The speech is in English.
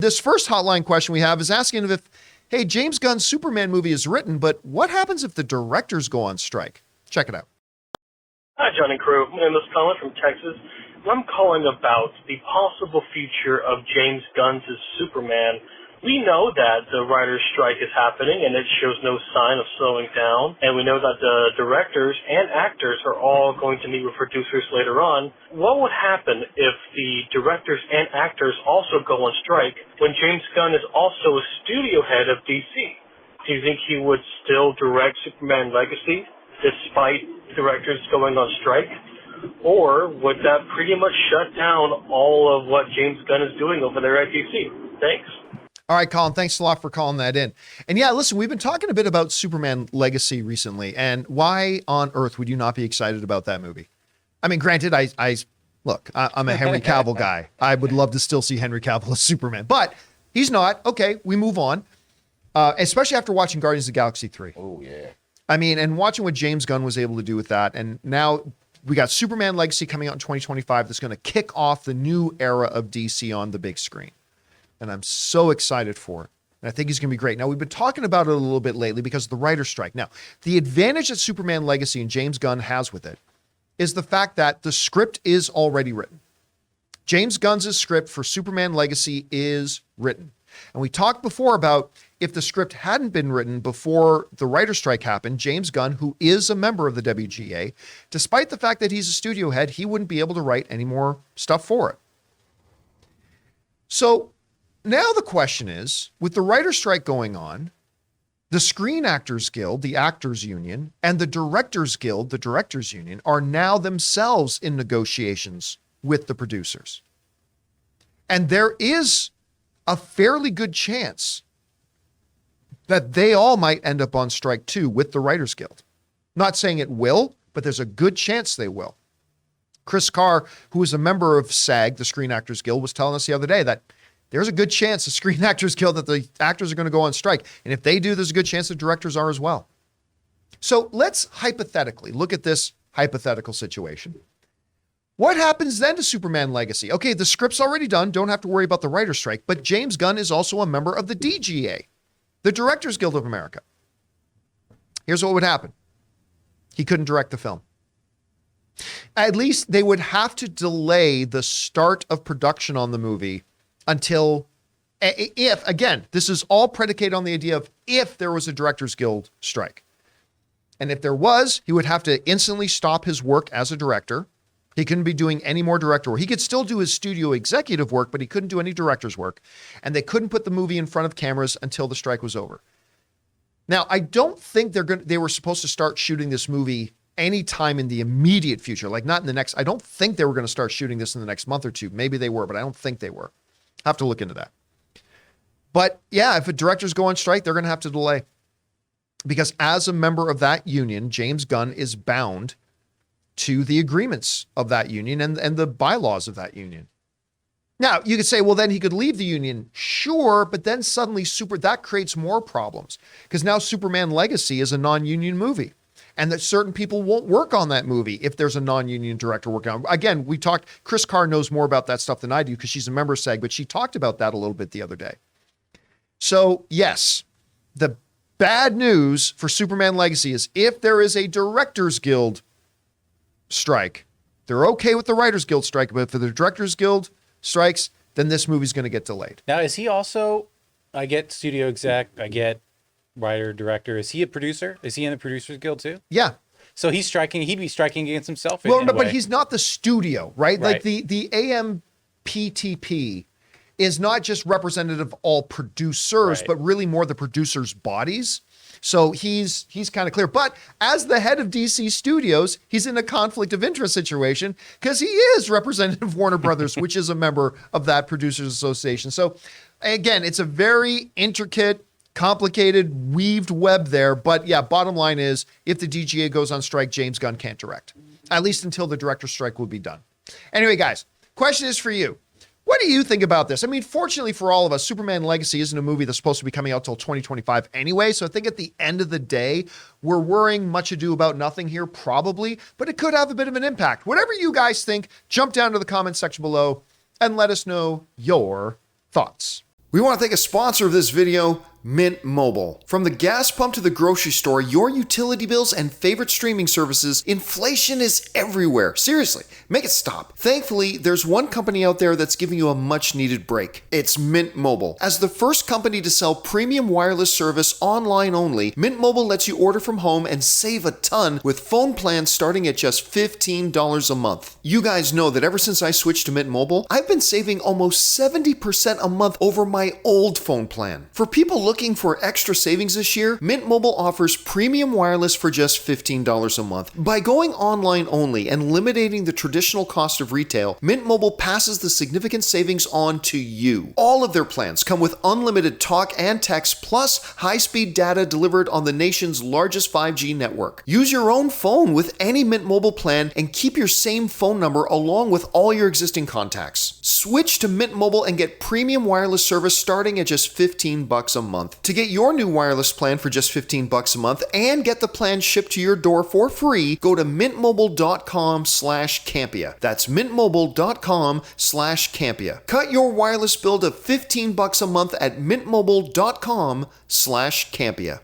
This first hotline question we have is asking if, hey, James Gunn's Superman movie is written, but what happens if the directors go on strike? Check it out. Hi, John and crew. My name is Colin from Texas. I'm calling about the possible future of James Gunn's Superman. We know that the writer's strike is happening, and it shows no sign of slowing down. And we know that the directors and actors are all going to meet with producers later on. What would happen if the directors and actors also go on strike when James Gunn is also a studio head of DC? Do you think he would still direct Superman Legacy despite directors going on strike? Or would that pretty much shut down all of what James Gunn is doing over there at DC? Thanks. All right, Colin, thanks a lot for calling that in. And yeah, listen, we've been talking a bit about Superman Legacy recently, and why on earth would you not be excited about that movie? I mean, granted, I'm a Henry Cavill guy. I would love to still see Henry Cavill as Superman, but he's not. Okay, we move on. Especially after watching Guardians of the Galaxy 3. Oh, yeah. I mean, and watching what James Gunn was able to do with that, and now we got Superman Legacy coming out in 2025 that's going to kick off the new era of DC on the big screen. And I'm so excited for it. And I think he's going to be great. Now, we've been talking about it a little bit lately because of the writer's strike. Now, the advantage that Superman Legacy and James Gunn has with it is the fact that the script is already written. James Gunn's script for Superman Legacy is written. And we talked before about if the script hadn't been written before the writer's strike happened, James Gunn, who is a member of the WGA, despite the fact that he's a studio head, he wouldn't be able to write any more stuff for it. So now the question is, with the writer's strike going on, the Screen Actors Guild, the Actors Union, and the Directors Guild, the Directors Union, are now themselves in negotiations with the producers. And there is a fairly good chance that they all might end up on strike too with the Writers Guild. Not saying it will, but there's a good chance they will. Chris Carr, who is a member of SAG, the Screen Actors Guild, was telling us the other day that there's a good chance the Screen Actors Guild that the actors are going to go on strike. And if they do, there's a good chance the directors are as well. So let's hypothetically look at this hypothetical situation. What happens then to Superman Legacy? Okay, the script's already done. Don't have to worry about the writer's strike. But James Gunn is also a member of the DGA, the Directors Guild of America. Here's what would happen. He couldn't direct the film. At least they would have to delay the start of production on the movie until, if, again, this is all predicated on the idea of if there was a Directors Guild strike. And if there was, he would have to instantly stop his work as a director. He couldn't be doing any more director work. He could still do his studio executive work, but he couldn't do any director's work. And they couldn't put the movie in front of cameras until the strike was over. Now, I don't think they were supposed to start shooting this movie anytime in the immediate future, like not in the next, I don't think they were going to start shooting this in the next month or two. Maybe they were, but I don't think they were. Have to look into that. But yeah, if directors go on strike, they're going to have to delay. Because as a member of that union, James Gunn is bound to the agreements of that union and the bylaws of that union. Now, you could say, well, then he could leave the union. Sure, but then suddenly that creates more problems. Because now Superman Legacy is a non-union movie. And that certain people won't work on that movie if there's a non-union director working on it. Again, we talked, Chris Carr knows more about that stuff than I do because she's a member of SAG, but she talked about that a little bit the other day. So yes, the bad news for Superman Legacy is if there is a Directors Guild strike, they're okay with the Writers Guild strike, but if the Directors Guild strikes, then this movie's going to get delayed. Now, is he also, I get studio exec, I get writer, director. Is he a producer? Is he in the Producers Guild too? Yeah. So he'd be striking against himself. Well, no, but he's not the studio, right? Like the AMPTP is not just representative of all producers, but really more the producers' bodies. So he's kind of clear. But as the head of DC Studios, he's in a conflict of interest situation because he is representative of Warner Brothers, which is a member of that Producers Association. So again, it's a very intricate, complicated, weaved web there. But yeah, bottom line is if the DGA goes on strike, James Gunn can't direct, at least until the director's strike will be done. Anyway, guys, question is for you. What do you think about this? I mean, fortunately for all of us, Superman Legacy isn't a movie that's supposed to be coming out till 2025 anyway. So I think at the end of the day, we're worrying much ado about nothing here, probably, but it could have a bit of an impact. Whatever you guys think, jump down to the comment section below and let us know your thoughts. We want to thank a sponsor of this video, Mint Mobile. From the gas pump to the grocery store, your utility bills and favorite streaming services, inflation is everywhere. Seriously, make it stop. Thankfully, there's one company out there that's giving you a much needed break. It's Mint Mobile. As the first company to sell premium wireless service online only, Mint Mobile lets you order from home and save a ton with phone plans starting at just $15 a month. You guys know that ever since I switched to Mint Mobile, I've been saving almost 70% a month over my old phone plan. For people looking for extra savings this year, Mint Mobile offers premium wireless for just $15 a month. By going online only and eliminating the traditional cost of retail, Mint Mobile passes the significant savings on to you. All of their plans come with unlimited talk and text plus high-speed data delivered on the nation's largest 5G network. Use your own phone with any Mint Mobile plan and keep your same phone number along with all your existing contacts. Switch to Mint Mobile and get premium wireless service starting at just $15 a month. To get your new wireless plan for just $15 a month and get the plan shipped to your door for free, go to mintmobile.com/Campea. That's mintmobile.com/Campea. Cut your wireless bill to $15 a month at mintmobile.com/Campea.